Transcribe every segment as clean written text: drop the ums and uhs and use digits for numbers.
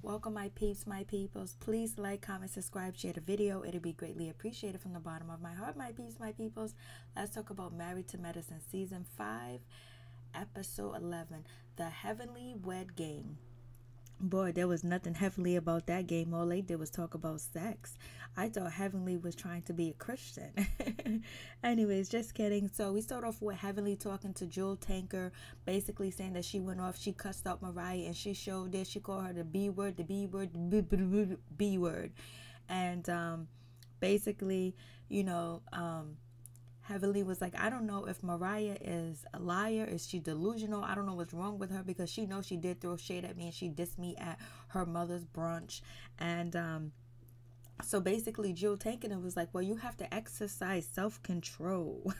Welcome, my peeps, my peoples. Please like, comment, subscribe, share the video. It'll be greatly appreciated from the bottom of my heart, my peeps, my peoples. Let's talk about Married to Medicine, Season 5, Episode 11, The Heavenlywed Game. Boy, there was nothing heavenly about that game. All they did was talk about sex. I thought Heavenly was trying to be a Christian. Anyways, just kidding. So we start off with Heavenly talking to Jewel Tanker, basically saying that she went off, she cussed out Mariah, and she showed this. She called her the B word, the B word, the B word. And basically, Heavenly was like, I don't know if Mariah is a liar. Is she delusional? I don't know what's wrong with her, because she knows she did throw shade at me and she dissed me at her mother's brunch. And so basically Jill Tankin was like, well, you have to exercise self-control.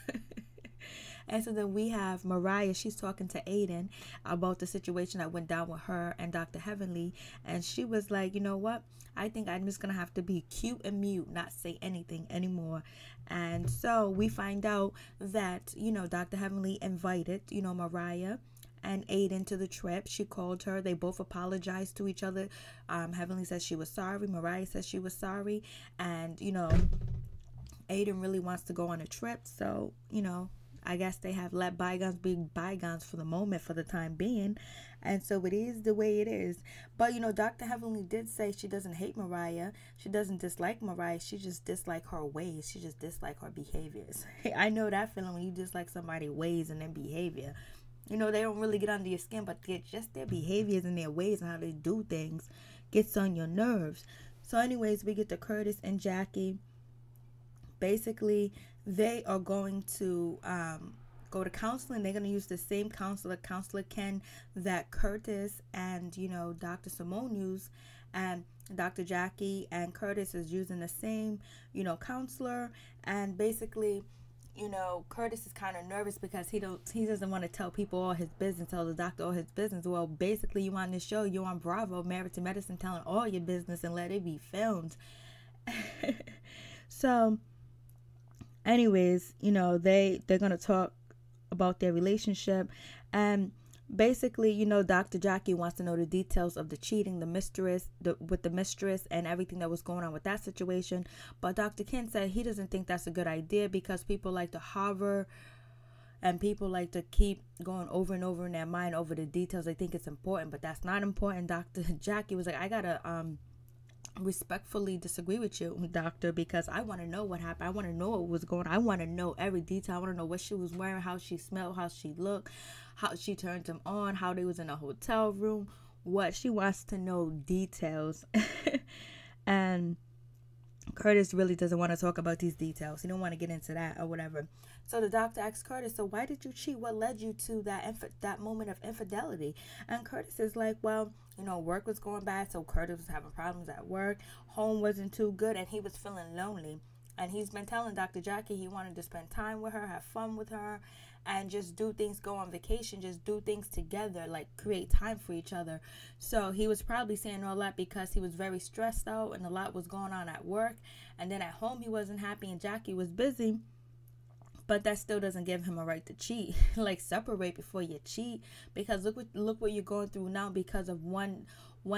And so then we have Mariah. She's talking to Aiden about the situation that went down with her and Dr. Heavenly. And she was like, you know what? I think I'm just going to have to be cute and mute, not say anything anymore. And so we find out that, Dr. Heavenly invited, Mariah and Aiden to the trip. She called her. They both apologized to each other. Heavenly says she was sorry. Mariah says she was sorry. And, Aiden really wants to go on a trip. So, I guess they have let bygones be bygones for the moment, for the time being. And so it is the way it is. But, Dr. Heavenly did say she doesn't hate Mariah. She doesn't dislike Mariah. She just dislikes her ways. She just dislikes her behaviors. I know that feeling when you dislike somebody's ways and their behavior. They don't really get under your skin, but just their behaviors and their ways and how they do things gets on your nerves. So anyways, we get to Curtis and Jackie. Basically, they are going to go to counseling. They're going to use the same Counselor Ken, that Curtis and, Dr. Simone used. And Dr. Jackie and Curtis is using the same, counselor. And basically, Curtis is kind of nervous because he doesn't want to tell people all his business, tell the doctor all his business. Well, basically, you on this show, you're on Bravo, Married to Medicine, telling all your business and let it be filmed. So anyways, they're going to talk about their relationship. And basically, Dr. Jackie wants to know the details of the cheating, with the mistress and everything that was going on with that situation. But Dr. Ken said he doesn't think that's a good idea because people like to hover and people like to keep going over and over in their mind over the details. They think it's important, but that's not important. Dr. Jackie was like, I got to respectfully disagree with you, doctor, because I want to know what happened. I want to know what was going on. I want to know every detail. I want to know what she was wearing, how she smelled, how she looked, how she turned him on, how they was in a hotel room. What she wants to know details. And Curtis really doesn't want to talk about these details. He don't want to get into that or whatever. So the doctor asks Curtis, so why did you cheat? What led you to that moment of infidelity? And Curtis is like, well, work was going bad, so Curtis was having problems at work. Home wasn't too good, and he was feeling lonely. And he's been telling Dr. Jackie he wanted to spend time with her, have fun with her, and just do things, go on vacation, just do things together, like create time for each other. So he was probably saying all that because he was very stressed out and a lot was going on at work. And then at home he wasn't happy and Jackie was busy. But that still doesn't give him a right to cheat. Like, separate before you cheat. Because look what you're going through now because of one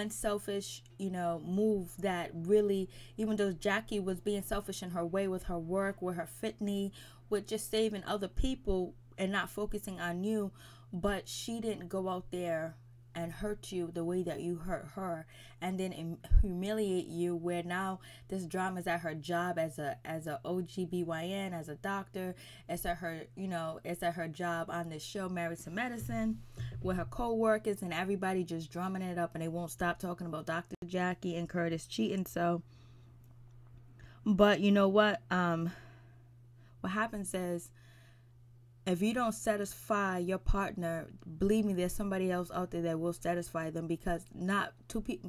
selfish, move that really, even though Jackie was being selfish in her way with her work, with her fitness, with just saving other people and not focusing on you, but she didn't go out there and hurt you the way that you hurt her, and then humiliate you, where now this drama is at her job as a OGBYN, as a doctor. It's at her job on this show, Married to Medicine, with her co-workers and everybody just drumming it up, and they won't stop talking about Dr. Jackie and Curtis cheating. So, but you know what? What happens is, if you don't satisfy your partner, believe me, there's somebody else out there that will satisfy them, because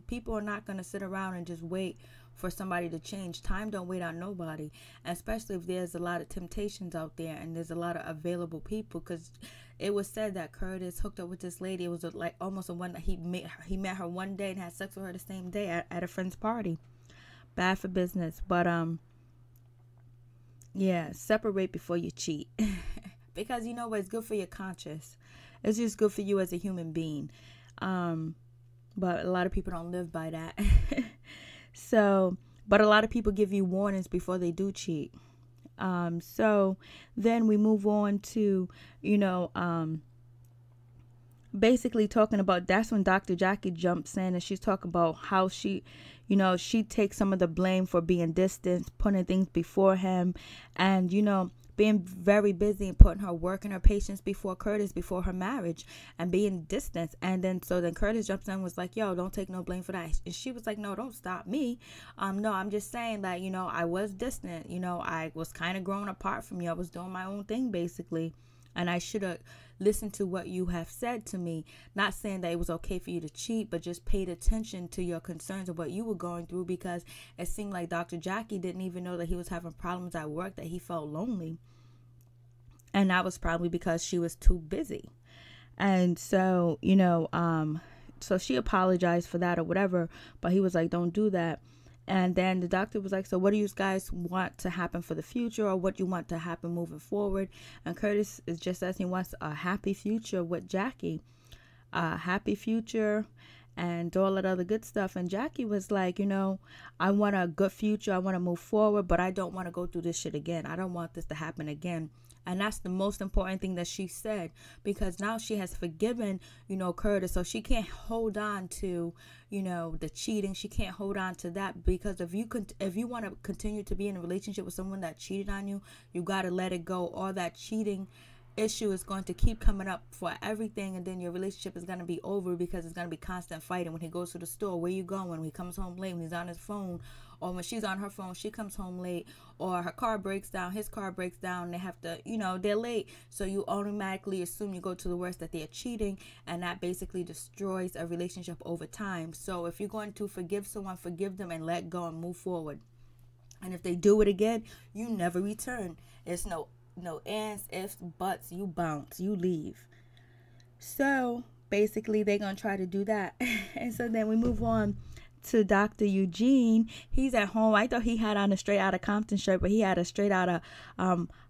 people are not going to sit around and just wait for somebody to change. Time don't wait on nobody, especially if there's a lot of temptations out there and there's a lot of available people, because it was said that Curtis hooked up with this lady. It was like almost a one that he met her one day and had sex with her the same day at a friend's party. Bad for business. But yeah, separate before you cheat. Because it's good for your conscience. It's just good for you as a human being. but a lot of people don't live by that. So, but a lot of people give you warnings before they do cheat. So then we move on to, basically talking about, that's when Dr. Jackie jumps in and she's talking about how she takes some of the blame for being distant, putting things before him, and, being very busy and putting her work and her patients before Curtis, before her marriage, and being distant. And then Curtis jumps in and was like, yo, don't take no blame for that. And she was like, no, don't stop me. No, I'm just saying that, I was distant. I was kind of growing apart from you. I was doing my own thing, basically. And I should have listened to what you have said to me. Not saying that it was okay for you to cheat, but just paid attention to your concerns of what you were going through, because it seemed like Dr. Jackie didn't even know that he was having problems at work, that he felt lonely. And that was probably because she was too busy. And so, so she apologized for that or whatever, but he was like, don't do that. And then the doctor was like, so what do you guys want to happen for the future, or what you want to happen moving forward? And Curtis is just as he wants a happy future with Jackie, a happy future and all that other good stuff. And Jackie was like, I want a good future. I want to move forward, but I don't want to go through this shit again. I don't want this to happen again. And that's the most important thing that she said, because now she has forgiven, Curtis. So she can't hold on to, the cheating. She can't hold on to that, because if you want to continue to be in a relationship with someone that cheated on you, you got to let it go. All that cheating issue is going to keep coming up for everything, and then your relationship is going to be over, because it's going to be constant fighting. When he goes to the store, where you going? When he comes home late, when he's on his phone, or when she's on her phone, she comes home late, or her car breaks down, his car breaks down, they have to, they're late. So you automatically assume, you go to the worst, that they're cheating, and that basically destroys a relationship over time. So if you're going to forgive someone, forgive them and let go and move forward. And if they do it again, you never return. It's no ands, ifs, buts. You bounce, you leave. So basically they're going to try to do that. And so then we move on to Dr. Eugene. He's at home. I thought he had on a Straight Outta Compton shirt, but he had a Straight Outta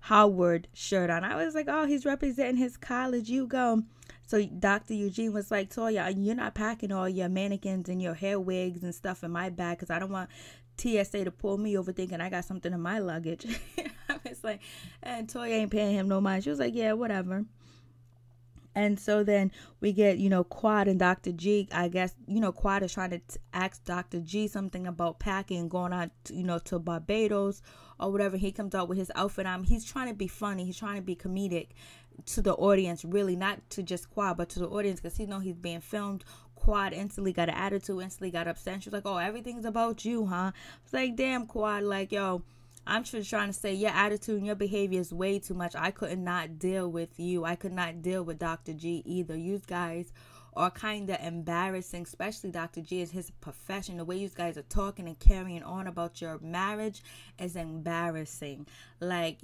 Howard shirt on. I was like, oh, he's representing his college. You go. So Dr. Eugene was like, Toya, you're not packing all your mannequins and your hair wigs and stuff in my bag, because I don't want TSA to pull me over thinking I got something in my luggage. I was like, and Toya ain't paying him no mind. She was like, yeah, whatever. And so then we get, Quad and Dr. G. I guess, Quad is trying to ask Dr. G something about packing, going on, to Barbados or whatever. He comes out with his outfit on. He's trying to be funny. He's trying to be comedic to the audience, really, not to just Quad, but to the audience, because he knows he's being filmed. Quad instantly got an attitude, instantly got upset. And she was like, oh, everything's about you, huh? I was like, damn, Quad, like, yo, I'm just trying to say your attitude and your behavior is way too much. I could not deal with you. I could not deal with Dr. G either. You guys are kind of embarrassing, especially Dr. G is his profession. The way you guys are talking and carrying on about your marriage is embarrassing. Like,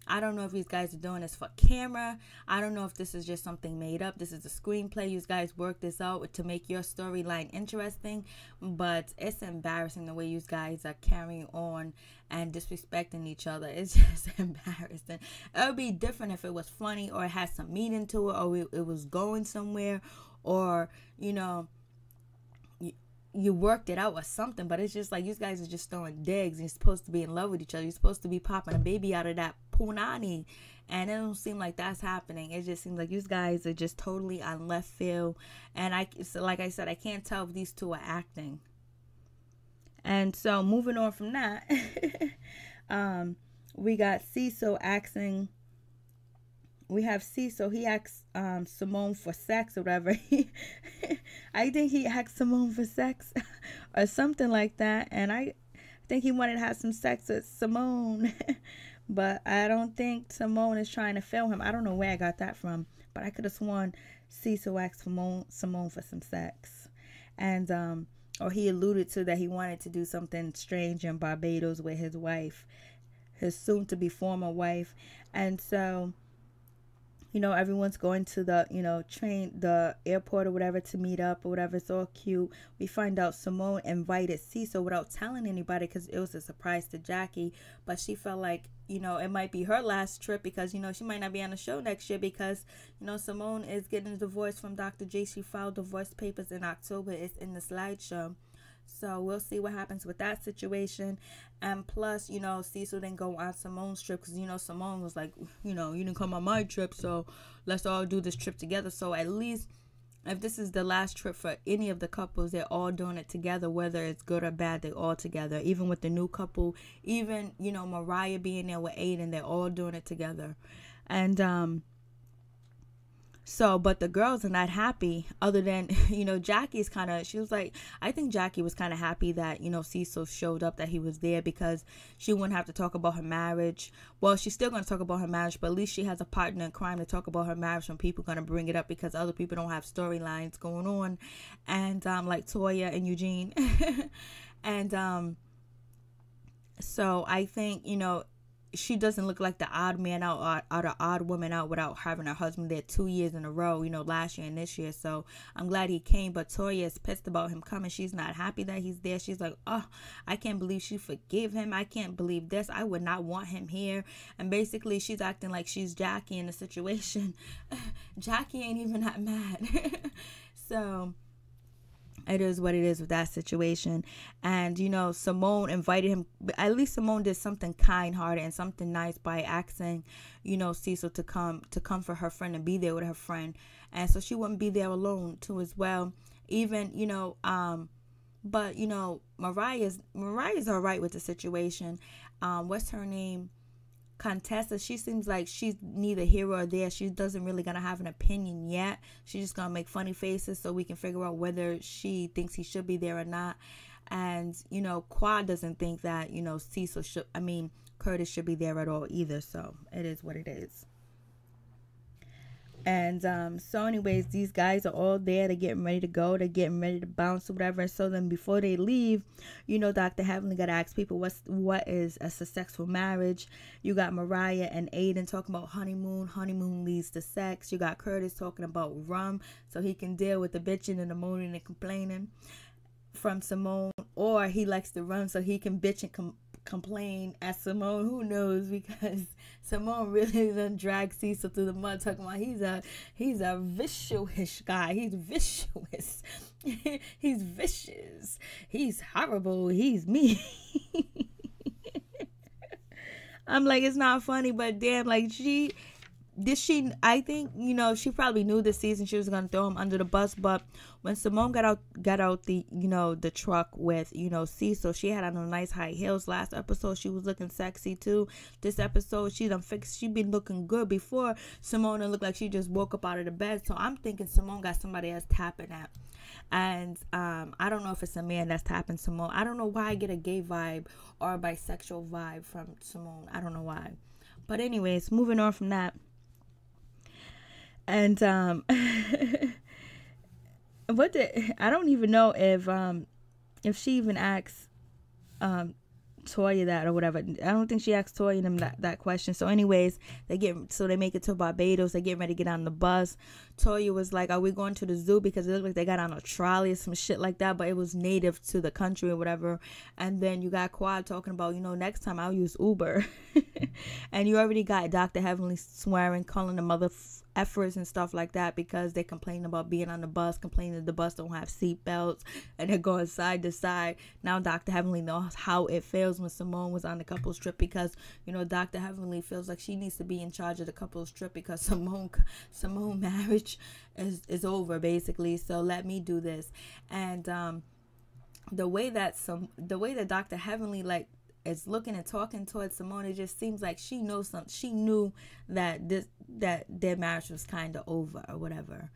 I don't know if these guys are doing this for camera. I don't know if this is just something made up. This is a screenplay. You guys work this out to make your storyline interesting. But it's embarrassing the way you guys are carrying on and disrespecting each other. It's just embarrassing. It would be different if it was funny, or it had some meaning to it, or it was going somewhere, or, you worked it out or something. But it's just like, you guys are just throwing digs, and you're supposed to be in love with each other. You're supposed to be popping a baby out of that punani, and it don't seem like that's happening. It just seems like you guys are just totally on left field. And like I said, I can't tell if these two are acting. And so moving on from that, we got Cecil asking. We have Cecil. He asked Simone for sex or whatever. I think he asked Simone for sex or something like that. And I think he wanted to have some sex with Simone. But I don't think Simone is trying to film him. I don't know where I got that from. But I could have sworn Cecil asked Simone for some sex. And or he alluded to that he wanted to do something strange in Barbados with his wife, his soon-to-be former wife. And so everyone's going to the, the airport or whatever to meet up or whatever. It's all cute. We find out Simone invited Cecil without telling anybody because it was a surprise to Jackie. But she felt like, it might be her last trip because, she might not be on the show next year because, Simone is getting a divorce from Dr. J. She filed divorce papers in October. It's in the slideshow. So we'll see what happens with that situation. And plus, Cecil didn't go on Simone's trip because, Simone was like, you didn't come on my trip, so let's all do this trip together. So at least if this is the last trip for any of the couples, they're all doing it together, whether it's good or bad, they're all together. Even with the new couple, even, Mariah being there with Aiden, they're all doing it together. And, so, but the girls are not happy other than, Jackie's she was like, I think Jackie was kind of happy that, Cecil showed up, that he was there because she wouldn't have to talk about her marriage. Well, she's still going to talk about her marriage, but at least she has a partner in crime to talk about her marriage when people are going to bring it up because other people don't have storylines going on. And, like Toya and Eugene. And, so I think, she doesn't look like the odd man out or the odd woman out without having her husband there 2 years in a row, last year and this year. So I'm glad he came, but Toya is pissed about him coming. She's not happy that he's there. She's like, oh, I can't believe she forgave him. I can't believe this. I would not want him here. And basically she's acting like she's Jackie in the situation. Jackie ain't even that mad. So it is what it is with that situation. And, Simone invited him. At least Simone did something kind-hearted and something nice by asking, Cecil to come for her friend and be there with her friend. And so she wouldn't be there alone, too, as well. Even, but, Mariah's all right with the situation. What's her name? Contessa, she seems like she's neither here or there. She doesn't really gonna have an opinion yet. She's just gonna make funny faces so we can figure out whether she thinks he should be there or not. And Quad doesn't think that Curtis should be there at all either. So it is what it is. And so anyways, these guys are all there. They're getting ready to go. They're getting ready to bounce or whatever. So then before they leave, Dr. Heavenly got to ask people what is a successful marriage. You got Mariah and Aiden talking about honeymoon. Honeymoon leads to sex. You got Curtis talking about rum so he can deal with the bitching and the moaning and complaining from Simone. Or he likes the rum so he can bitch and complain at Simone. Who knows, because Simone really done drag Cecil through the mud talking about he's a vicious guy. He's vicious. He's vicious. He's horrible. He's me. I'm like, it's not funny, but damn, like I think, she probably knew this season she was going to throw him under the bus, but when Simone got out the, the truck with, Cecil, she had on a nice high heels. Last episode, she was looking sexy too. This episode, she been looking good. Before, Simone looked like she just woke up out of the bed. So I'm thinking Simone got somebody else tapping at. And I don't know if it's a man that's tapping Simone. I don't know why I get a gay vibe or a bisexual vibe from Simone. I don't know why. But anyways, moving on from that. And I don't even know if she even asked Toya that or whatever. I don't think she asked Toya them that question. So anyways, they make it to Barbados. They get ready to get on the bus. Toya was like, are we going to the zoo? Because it looked like they got on a trolley or some shit like that, but it was native to the country or whatever. And then you got Quad talking about, next time I'll use Uber. And you already got Dr. Heavenly swearing, calling the mother efforts and stuff like that because they complain about being on the bus, complaining that the bus don't have seat belts and they're going side to side. Now Dr. Heavenly knows how it feels when Simone was on the couples trip because Dr. Heavenly feels like she needs to be in charge of the couples trip because Simone marriage is over basically. So let me do this. And the way that Dr. Heavenly is looking and talking towards Simone, it just seems like she knows something. She knew that their marriage was kind of over or whatever.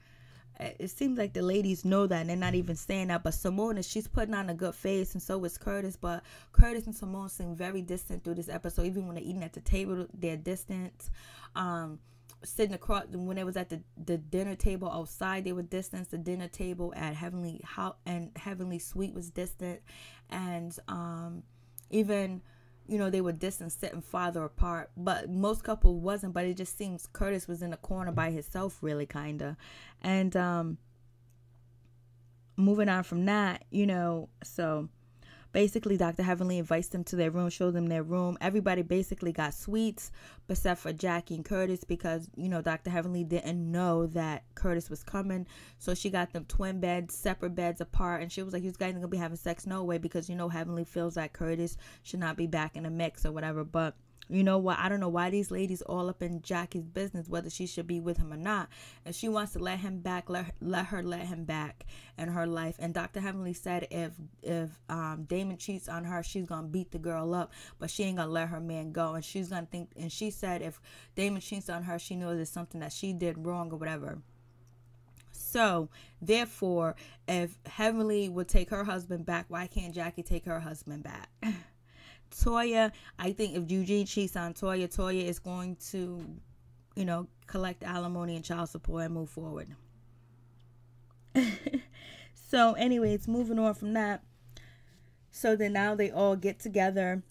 It seems like the ladies know that and they're not even saying that. But Simone, she's putting on a good face, and so is Curtis. But Curtis and Simone seem very distant through this episode. Even when they're eating at the table, they're distant. Sitting across, when they was at the dinner table outside, they were distant. The dinner table at Heavenly Suite was distant. And even they were distant, sitting farther apart. But most couple wasn't, but it just seems Curtis was in a corner by himself, really, kind of. And moving on from that, so basically Dr. Heavenly invites them to their room, shows them their room. Everybody basically got suites except for Jackie and Curtis because, Dr. Heavenly didn't know that Curtis was coming. So she got them twin beds, separate beds apart. And she was like, you guys ain't going to be having sex no way because, Heavenly feels like Curtis should not be back in the mix or whatever. But you know what? I don't know why these ladies all up in Jackie's business, whether she should be with him or not. If she wants to let him back, let her let him back in her life. And Dr. Heavenly said if Damon cheats on her, she's going to beat the girl up, but she ain't going to let her man go. And she's going to think, and she said if Damon cheats on her, she knows it's something that she did wrong or whatever. So, therefore, if Heavenly would take her husband back, why can't Jackie take her husband back? Toya, I think if Eugene cheats on Toya, Toya is going to, collect alimony and child support and move forward. So anyways, moving on from that. So then now they all get together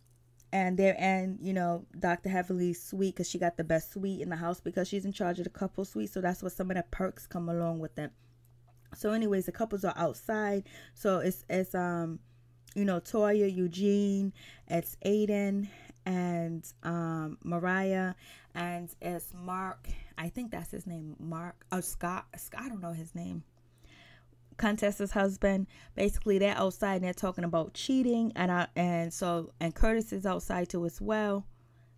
and they're in, Dr. Heavenly's suite because she got the best suite in the house because she's in charge of the couple suite. So that's what some of the perks come along with it. So anyways, the couples are outside. So it's Toya, Eugene, it's Aiden, and Mariah, and it's Mark. I think that's his name, Mark. Oh, Scott. I don't know his name. Contessa's husband. Basically, they're outside and they're talking about cheating, and Curtis is outside too as well.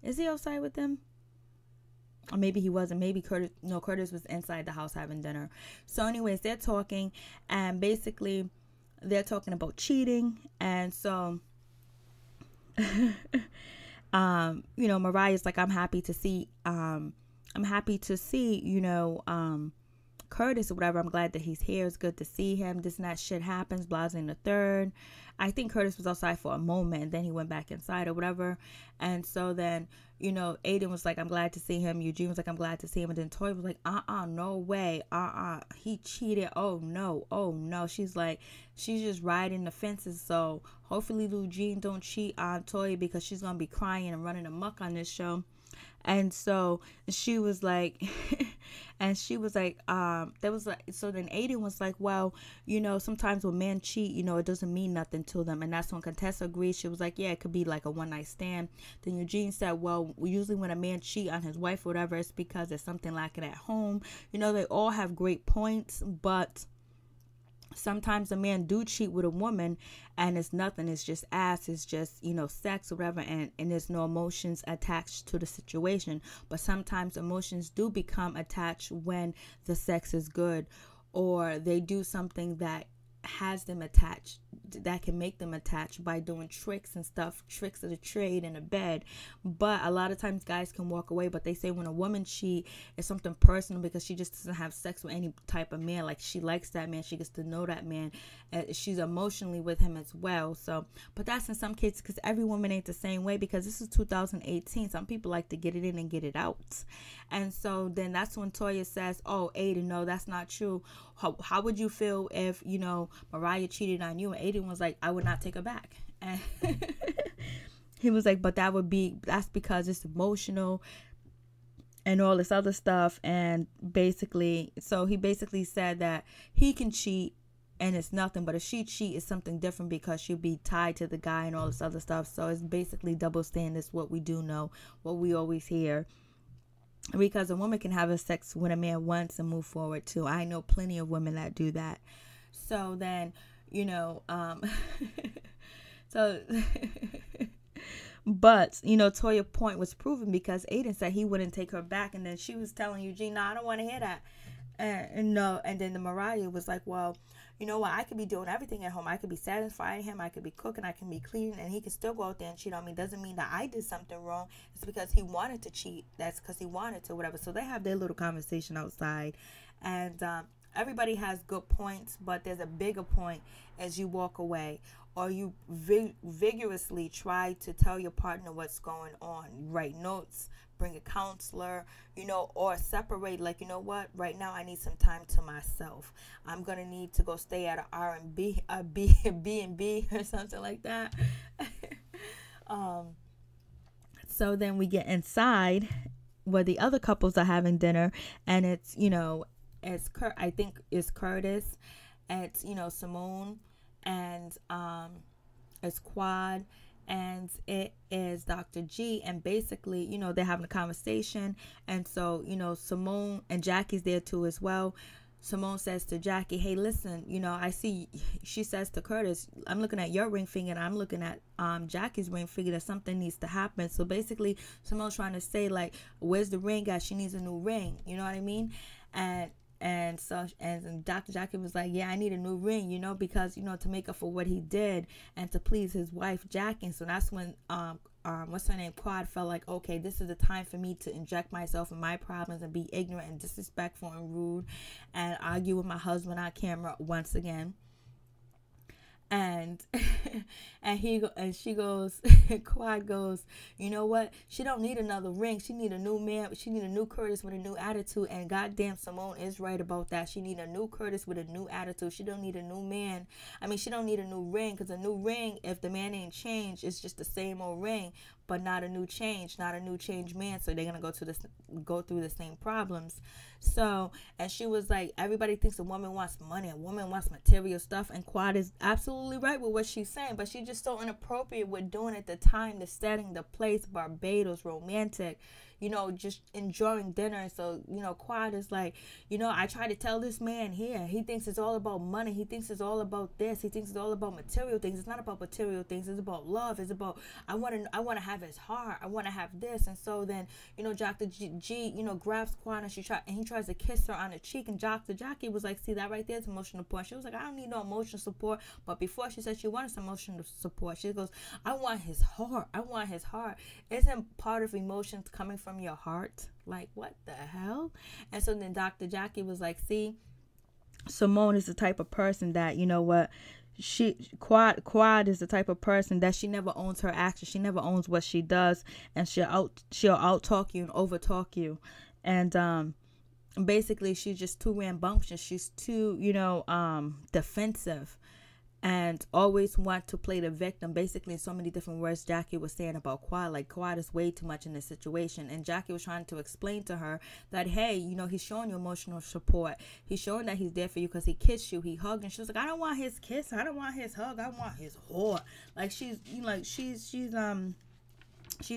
Is he outside with them? Or maybe he wasn't. Maybe Curtis was inside the house having dinner. So anyways, they're talking, and basically they're talking about cheating. And so Mariah's like, I'm happy to see Curtis or whatever. I'm glad that he's here. It's good to see him. This and that shit happens, blah, and the third. I think Curtis was outside for a moment and then he went back inside or whatever. And so then, Aiden was like, I'm glad to see him. Eugene was like, I'm glad to see him. And then Toya was like, no way. He cheated. Oh no. She's like, she's just riding the fences. So hopefully Eugene don't cheat on Toya because she's going to be crying and running amok on this show. And so she was like, so then Aiden was like, well, sometimes when men cheat, it doesn't mean nothing to them. And that's when Contessa agreed. She was like, yeah, it could be like a one night stand. Then Eugene said, well, usually when a man cheat on his wife or whatever, it's because there's something lacking at home. They all have great points, but sometimes a man do cheat with a woman and it's nothing. It's just ass. It's just, sex or whatever. And there's no emotions attached to the situation. But sometimes emotions do become attached when the sex is good or they do something that has them attached, that can make them attached by doing tricks and stuff, tricks of the trade in a bed. But a lot of times guys can walk away, but they say when a woman cheat, it's something personal because she just doesn't have sex with any type of man. Like she likes that man, she gets to know that man, she's emotionally with him as well. So, but that's in some cases because every woman ain't the same way because this is 2018. Some people like to get it in and get it out. And so then that's when Toya says, oh, Aiden, no, that's not true. How would you feel if, Mariah cheated on you? And Aiden was like, I would not take her back. And he was like, but that's because it's emotional and all this other stuff. And basically, so he basically said that he can cheat and it's nothing, but if she cheat, it's something different because she'll be tied to the guy and all this other stuff. So it's basically double standards, what we do know, what we always hear. Because a woman can have a sex with a man once and move forward too. I know plenty of women that do that. So then, but, Toya's point was proven because Aiden said he wouldn't take her back. And then she was telling Eugene, no, I don't want to hear that. And then the Mariah was like, well, you know what? I could be doing everything at home. I could be satisfying him. I could be cooking. I can be cleaning. And he could still go out there and cheat on me. Doesn't mean that I did something wrong. It's because he wanted to cheat. That's because he wanted to, whatever. So they have their little conversation outside. And everybody has good points. But there's a bigger point as you walk away. Or you vigorously try to tell your partner what's going on. Write notes. Bring a counselor, or separate, like, you know what, right now I need some time to myself. I'm going to need to go stay at an R&B, a B&B or something like that. so then we get inside where the other couples are having dinner, and it's, I think it's Curtis, and it's, Simone, and it's Quad, and it is Dr. G. And basically, they're having a conversation, and so, Simone and Jackie's there too as well. Simone says to Jackie, hey, listen, I see, she says to Curtis, I'm looking at your ring finger and I'm looking at Jackie's ring finger, that something needs to happen. So basically, Simone's trying to say, like, where's the ring at? She needs a new ring. You know what I mean? And so Dr. Jackie was like, yeah, I need a new ring, because, to make up for what he did and to please his wife, Jackie. And so that's when, what's her name, Quad, felt like, okay, this is the time for me to inject myself in my problems and be ignorant and disrespectful and rude and argue with my husband on camera once again. And she goes, Quad goes, you know what? She don't need another ring. She need a new man. She need a new Curtis with a new attitude. And goddamn, Simone is right about that. She need a new Curtis with a new attitude. She don't need a new man. I mean, she don't need a new ring, because a new ring, if the man ain't changed, it's just the same old ring, but not a new change, not a new change man. So they're gonna go through the same problems. So, and she was like, everybody thinks a woman wants money, a woman wants material stuff, and Quad is absolutely right with what she's saying, but she's just so inappropriate with doing it, the time, the setting, the place, Barbados, romantic, just enjoying dinner. So, Quad is like, I try to tell this man here, he thinks it's all about money, he thinks it's all about this, he thinks it's all about material things. It's not about material things, it's about love, it's about, I want to have his heart, I want to have this. And so then, Dr. G, grabs Quad, and he tries to kiss her on the cheek, and Dr. Jackie was like, see, that right there is emotional support. She was like, I don't need no emotional support. But before she said she wanted some emotional support, she goes, I want his heart, I want his heart. Isn't part of emotions coming from your heart? Like, what the hell? And so then Dr. Jackie was like, see, Simone is the type of person that, Quad is the type of person that she never owns her actions. She never owns what she does, and she'll out talk you and over talk you. And basically, she's just too rambunctious. She's too, defensive, and always want to play the victim. Basically, in so many different words, Jackie was saying about Quad, like, Quad is way too much in this situation. And Jackie was trying to explain to her that, hey, he's showing you emotional support. He's showing that he's there for you because he kissed you, he hugged. And she was like, I don't want his kiss, I don't want his hug, I want his whore. Like, she's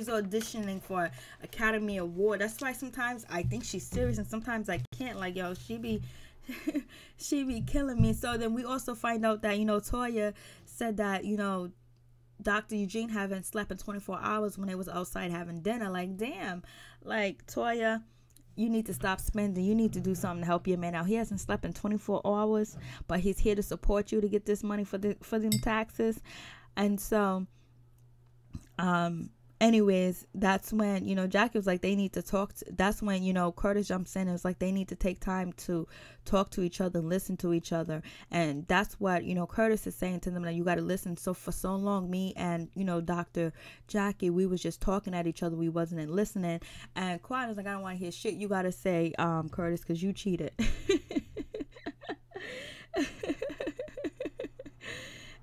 auditioning for Academy Award. That's why sometimes I think she's serious and sometimes I can't. Like, yo, she be killing me. So then we also find out that, Toya said that, Dr. Eugene haven't slept in 24 hours when they was outside having dinner. Like, damn. Like, Toya, you need to stop spending. You need to do something to help your man out. He hasn't slept in 24 hours, but he's here to support you to get this money for them taxes. And so, anyways, that's when, Jackie was like, they need to talk. That's when, Curtis jumps in and was like, they need to take time to talk to each other and listen to each other. And that's what, Curtis is saying to them, that you got to listen. So for so long, me and, Dr. Jackie, we was just talking at each other. We wasn't listening. And Quad was like, I don't want to hear shit you got to say, Curtis, because you cheated.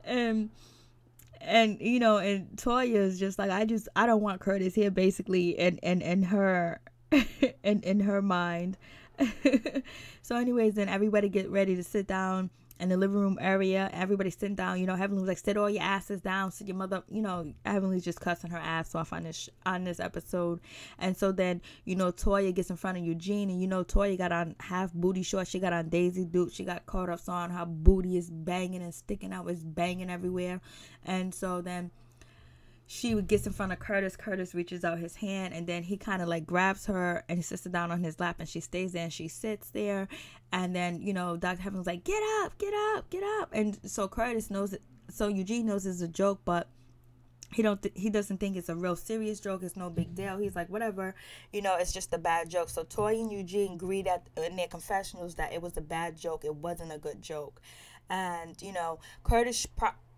And and Toya is just like, I don't want Curtis here, basically, in her in her mind. So anyways, then everybody get ready to sit down in the living room area. Everybody sitting down. Heavenly was like, sit all your asses down, sit your mother. Heavenly's just cussing her ass off on this episode. And so then Toya gets in front of Eugene, and Toya got on half booty shorts. She got on Daisy Duke. She got caught up on her booty is banging and sticking out, is banging everywhere. And so then she gets in front of Curtis. Curtis reaches out his hand, and then he kind of like grabs her and he sits her down on his lap, and she stays there and she sits there. And then, Dr. Heavenly's like, get up, get up, get up. And so Curtis knows it. So Eugene knows it's a joke, but he doesn't think it's a real serious joke. It's no big deal. He's like, whatever, it's just a bad joke. So Toya and Eugene agreed in their confessionals that it was a bad joke. It wasn't a good joke. And, Curtis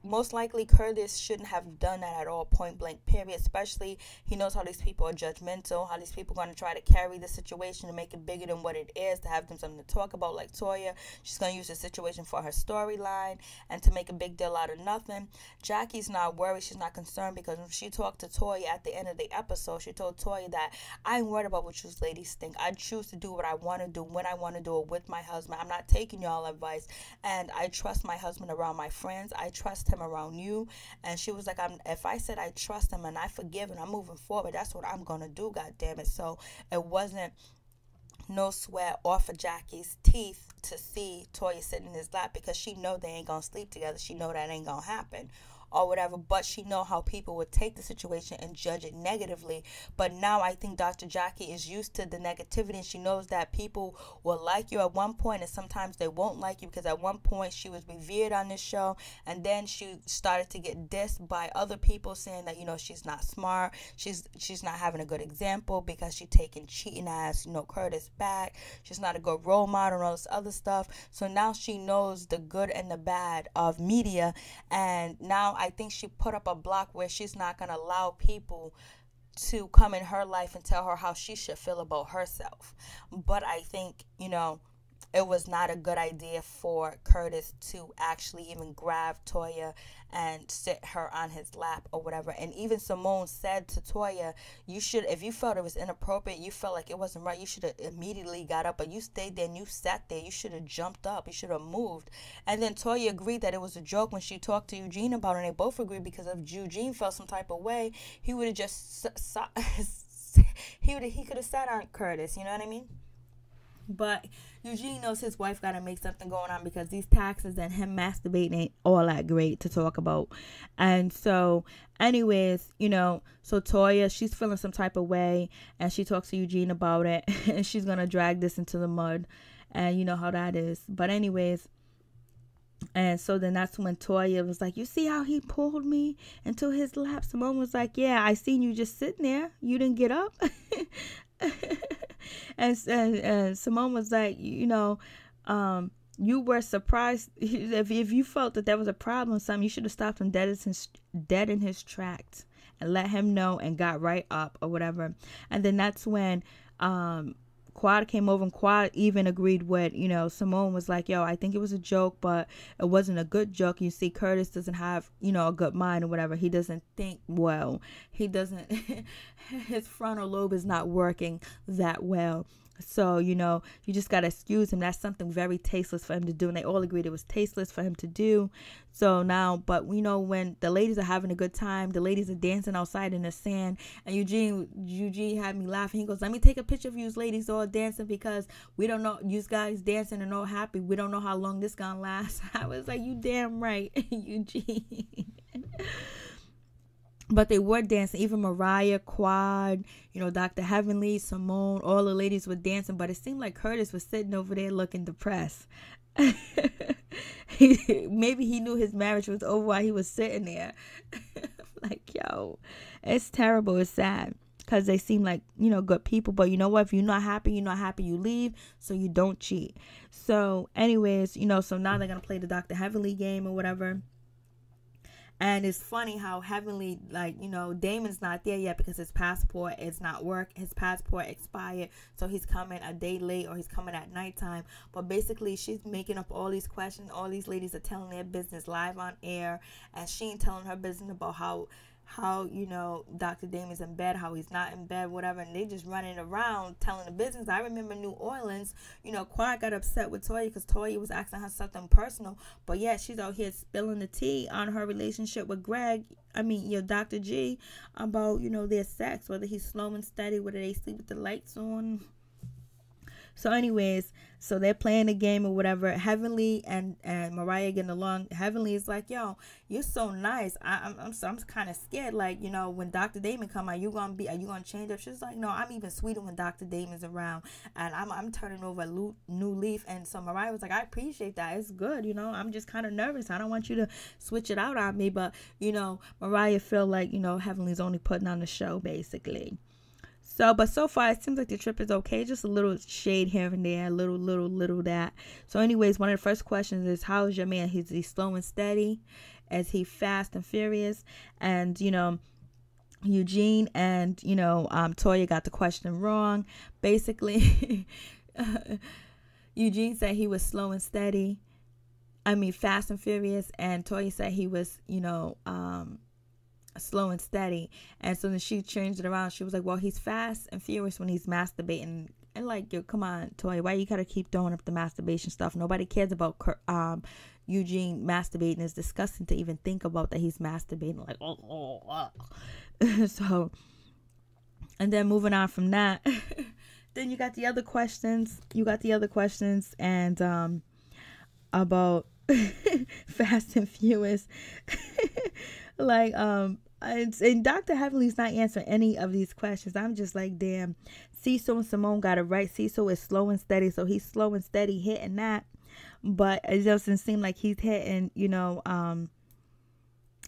most likely Curtis shouldn't have done that at all, point blank, period. Especially, he knows how these people are judgmental, how these people are going to try to carry the situation to make it bigger than what it is, to have them something to talk about. Like Toya, she's going to use the situation for her storyline and to make a big deal out of nothing. Jackie's not worried, she's not concerned, because when she talked to Toya at the end of the episode, she told Toya that I ain't worried about what you ladies think. I choose to do what I want to do when I want to do it with my husband. I'm not taking y'all advice, and I trust my husband around my friends. I trust him around you. And she was like, if I said I trust him and I forgive and I'm moving forward, that's what I'm gonna do, god damn it. So it wasn't no sweat off of Jackie's teeth to see Toya sitting in his lap, because she know they ain't gonna sleep together. She know that ain't gonna happen or whatever, but she know how people would take the situation and judge it negatively. But now I think Dr. Jackie is used to the negativity, and she knows that people will like you at one point and sometimes they won't like you, because at one point she was revered on this show, and then she started to get dissed by other people saying that, you know, she's not smart, she's not having a good example because she's taking cheating ass, you know, Curtis back, she's not a good role model and all this other stuff. So now she knows the good and the bad of media, and now I think she put up a block where she's not going to allow people to come in her life and tell her how she should feel about herself. But I think, you know, it was not a good idea for Curtis to actually even grab Toya and sit her on his lap or whatever. And even Simone said to Toya, you should, if you felt it was inappropriate, you felt like it wasn't right, you should have immediately got up, but you stayed there and you sat there. You should have jumped up. You should have moved. And then Toya agreed that it was a joke when she talked to Eugene about it, and they both agreed, because if Eugene felt some type of way, he would have just he could have sat on Curtis, you know what I mean? But Eugene knows his wife got to make something going on, because these taxes and him masturbating ain't all that great to talk about. And so anyways, you know, so Toya, she's feeling some type of way, and she talks to Eugene about it, and she's going to drag this into the mud, and you know how that is. But anyways, and so then that's when Toya was like, you see how he pulled me into his lap? Simone was like, yeah, I seen you just sitting there. You didn't get up. and Simone was like, you know, you were surprised. If you felt that there was a problem or something, you should have stopped him dead in his tracks and let him know and got right up or whatever. And then that's when Quad came over, and Quad even agreed with, you know, Simone was like, yo, I think it was a joke, but it wasn't a good joke. You see, Curtis doesn't have, you know, a good mind or whatever. He doesn't think well. He doesn't, his frontal lobe is not working that well. So, you know, you just got to excuse him. That's something very tasteless for him to do. And they all agreed it was tasteless for him to do. So now, but we know when the ladies are having a good time, the ladies are dancing outside in the sand. And Eugene had me laughing. He goes, let me take a picture of you ladies all dancing, because we don't know, you guys dancing and all happy. We don't know how long this gonna last. I was like, you damn right, Eugene. But they were dancing. Even Mariah, Quad, you know, Dr. Heavenly, Simone, all the ladies were dancing. But it seemed like Curtis was sitting over there looking depressed. Maybe he knew his marriage was over while he was sitting there. Like, yo, it's terrible. It's sad. Because they seem like, you know, good people. But you know what? If you're not happy, you leave. So you don't cheat. So anyways, you know, so now they're going to play the Dr. Heavenly game or whatever. And it's funny how Heavenly, like, you know, Damon's not there yet because his passport is not work. His passport expired. So he's coming a day late, or he's coming at nighttime. But basically, she's making up all these questions. All these ladies are telling their business live on air. And she ain't telling her business about how, you know, Dr. Damon's in bed, how he's not in bed, whatever. And they just running around telling the business. I remember New Orleans, you know, Quad got upset with Toya because Toya was asking her something personal. But yeah, she's out here spilling the tea on her relationship with Dr. G, about, you know, their sex, whether he's slow and steady, whether they sleep with the lights on. So anyways, so they're playing the game or whatever. Heavenly and Mariah getting along. Heavenly is like, yo, you're so nice. I'm kind of scared. Like, you know, when Dr. Damon come out, are you gonna change up? She's like, no, I'm even sweeter when Dr. Damon's around, and I'm turning over a new leaf. And so Mariah was like, I appreciate that. It's good. You know, I'm just kind of nervous. I don't want you to switch it out on me. But, you know, Mariah feel like, you know, Heavenly's only putting on the show, basically. So, but so far, it seems like the trip is okay. Just a little shade here and there, a little that. So anyways, one of the first questions is, how is your man? Is he slow and steady? Is he fast and furious? And, Eugene and, Toya got the question wrong. Basically, Eugene said he was slow and steady. Fast and furious. And Toya said he was, slow and steady. And so then she changed it around. She was like, well, he's fast and furious when he's masturbating. And like, yo, come on, Toya, why you gotta keep throwing up the masturbation stuff? Nobody cares about Eugene masturbating. It's disgusting to even think about that he's masturbating. Like, So, and then moving on from that, then you got the other questions. And about Fast and Furious. Like, and Dr. Heavenly's not answering any of these questions. I'm just like, damn. Cecil and Simone got it right. Cecil is slow and steady, so he's slow and steady hitting that. But it doesn't seem like he's hitting,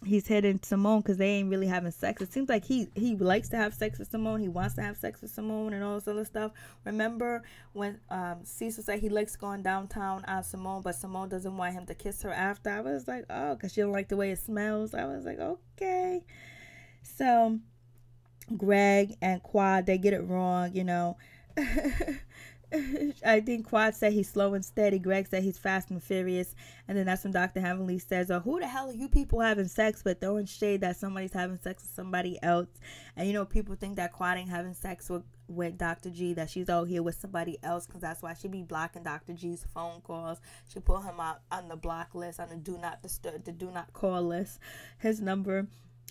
he's hitting Simone, because they ain't really having sex. It seems like he likes to have sex with Simone. He wants to have sex with Simone and all this other stuff. Remember when Cecil said he likes going downtown on Simone, but Simone doesn't want him to kiss her after? I was like, oh, because she don't like the way it smells. I was like, okay. So Greg and Quad, they get it wrong, I think Quad said he's slow and steady. Greg said he's fast and furious. And then that's when Dr. Heavenly says, oh, who the hell are you people having sex with? Throwing shade that somebody's having sex with somebody else. And, people think that Quad ain't having sex with Dr. G, that she's out here with somebody else, because that's why she be blocking Dr. G's phone calls. She put him out on the block list, on the do not disturb, the do not call list, his number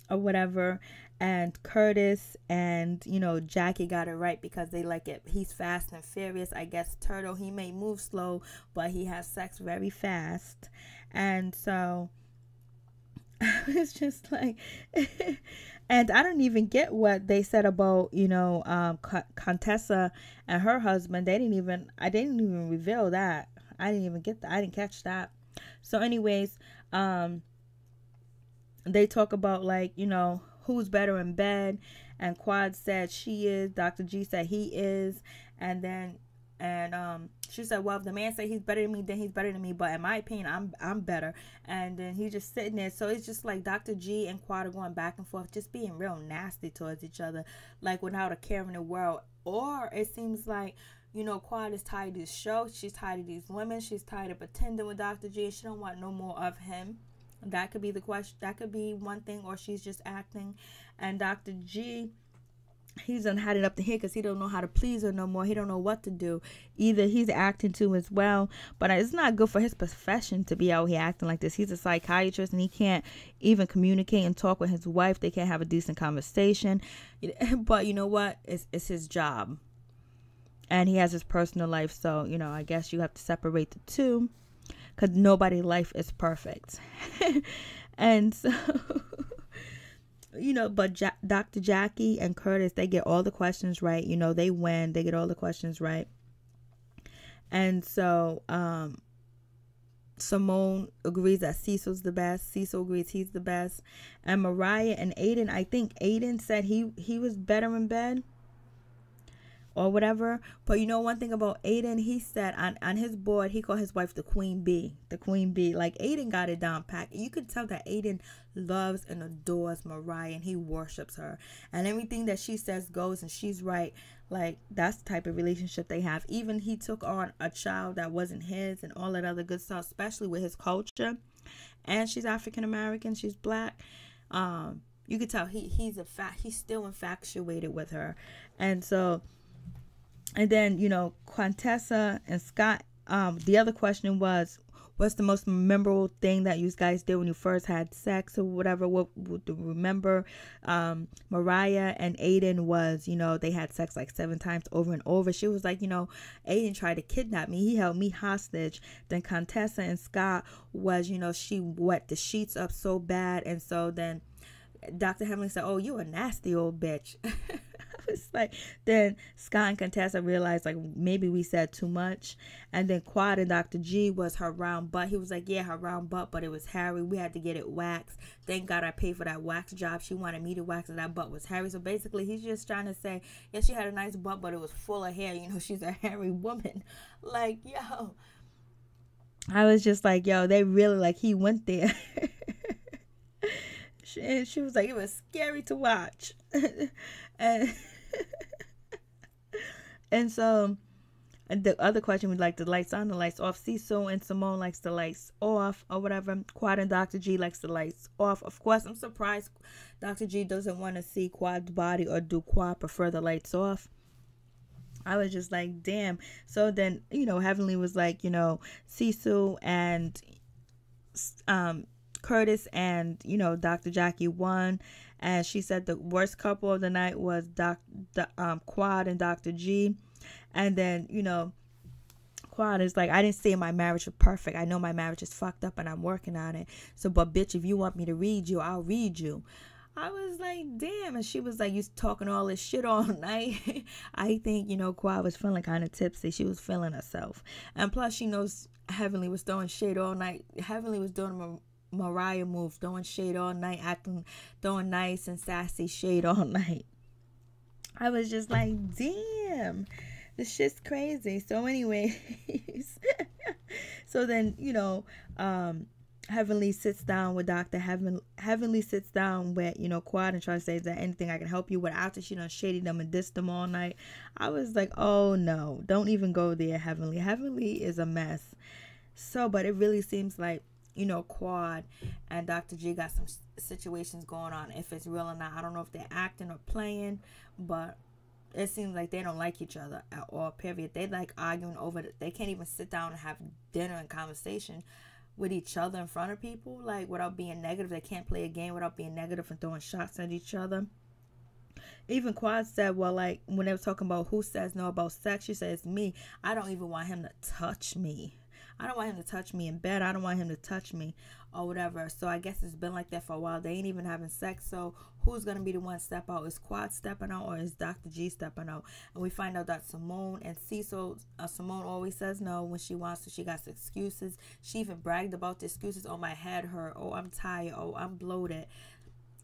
or whatever. And Curtis and, Jackie got it right, because they like it. He's fast and furious. I guess Turtle, he may move slow, but he has sex very fast. And so it's just like, and I don't even get what they said about, Contessa and her husband. I didn't even reveal that. I didn't even get that. I didn't catch that. So anyways, they talk about, like, who's better in bed, and Quad said she is. Dr. G said he is. And then she said, well, if the man said he's better than me, then he's better than me, but in my opinion, I'm better. And then he's just sitting there. So it's just like Dr. G and Quad are going back and forth, just being real nasty towards each other, like without a care in the world. Or it seems like, Quad is tired of this show. She's tired of these women. She's tired of pretending with Dr. G, and she don't want no more of him. That could be the question. That could be one thing, or she's just acting. And Dr. G, he's done had it up to here, because he don't know how to please her no more. He don't know what to do. Either he's acting too as well, but it's not good for his profession to be out here acting like this. He's a psychiatrist, and he can't even communicate and talk with his wife. They can't have a decent conversation. But you know what? It's his job, and he has his personal life. So I guess you have to separate the two, because nobody's life is perfect. And so, but Dr. Jackie and Curtis, they get all the questions right. They win. They get all the questions right. And so Simone agrees that Cecil's the best. Cecil agrees he's the best. And Mariah and Aiden, I think Aiden said he was better in bed, or whatever. But one thing about Aiden, he said on his board, he called his wife the Queen Bee. The Queen Bee. Like, Aiden got it down pat. You could tell that Aiden loves and adores Mariah, and he worships her. And everything that she says goes, and she's right. Like, that's the type of relationship they have. Even he took on a child that wasn't his and all that other good stuff, especially with his culture. And she's African American. She's black. You could tell he's still infatuated with her. And so, and then, Quintessa and Scott, the other question was, what's the most memorable thing that you guys did when you first had sex or whatever? What do you remember? Mariah and Aiden was, they had sex like 7 times over and over. She was like, Aiden tried to kidnap me. He held me hostage. Then Contessa and Scott was, she wet the sheets up so bad. And so then Dr. Heavenly said, oh, you a nasty old bitch. It's like, then Scott and Contessa realized, like, maybe we said too much. And then Quad and Dr. G was her round butt. He was like, yeah, her round butt, but it was hairy. We had to get it waxed. Thank God I paid for that wax job. She wanted me to wax it. That butt was hairy. So basically, he's just trying to say, yeah, she had a nice butt, but it was full of hair. She's a hairy woman. Like, yo. I was just like, yo, they really, like, he went there. She was like, it was scary to watch. and and so and the other question we like the lights on, the lights off. Cecil and Simone likes the lights off or whatever. Quad and Dr. G likes the lights off. Of course, I'm surprised Dr. G doesn't want to see Quad's body, or do Quad prefer the lights off. I was just like, damn. So then, Heavenly was like, Cecil and Curtis and, Dr. Jackie won. And she said the worst couple of the night was Quad and Dr. G. And then, Quad is like, I didn't say my marriage was perfect. I know my marriage is fucked up and I'm working on it. So, but bitch, if you want me to read you, I'll read you. I was like, damn. And she was like, you talking all this shit all night. I think, Quad was feeling kind of tipsy. She was feeling herself. And plus, she knows Heavenly was throwing shade all night. Heavenly was doing Mariah move, throwing shade all night, throwing nice and sassy shade all night. I was just like, damn. This shit's crazy. So anyways, so then, Heavenly sits down with Dr. Heavenly sits down with, Quad and tries to say, is there anything I can help you with? After she done shady them and dissed them all night. I was like, oh no, don't even go there, Heavenly. Heavenly is a mess. So, but it really seems like, Quad and Dr. G got some situations going on. If it's real or not, I don't know if they're acting or playing, but it seems like they don't like each other at all, period. They like arguing over it. They can't even sit down and have dinner and conversation with each other in front of people, like, without being negative. They can't play a game without being negative and throwing shots at each other. Even Quad said, well, like, when they were talking about who says no about sex, she said, it's me. I don't even want him to touch me. I don't want him to touch me in bed. I don't want him to touch me or whatever. So I guess it's been like that for a while. They ain't even having sex. So who's going to be the one step out? Is Quad stepping out, or is Dr. G stepping out? And we find out that Simone and Cecil, Simone always says no when she wants to. She got excuses. She even bragged about the excuses. Oh, my head hurt. Oh, I'm tired. Oh, I'm bloated.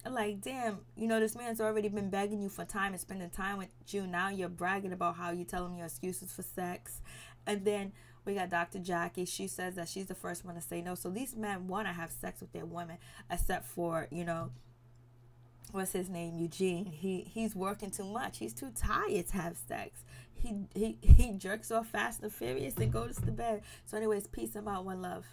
Like, damn, this man's already been begging you for time and spending time with you. Now you're bragging about how you tell him your excuses for sex. And then we got Dr. Jackie. She says that she's the first one to say no. So these men want to have sex with their women, except for, what's his name? Eugene. He's working too much. He's too tired to have sex. He jerks off fast and furious and goes to bed. So anyways, peace. I'm out. One love.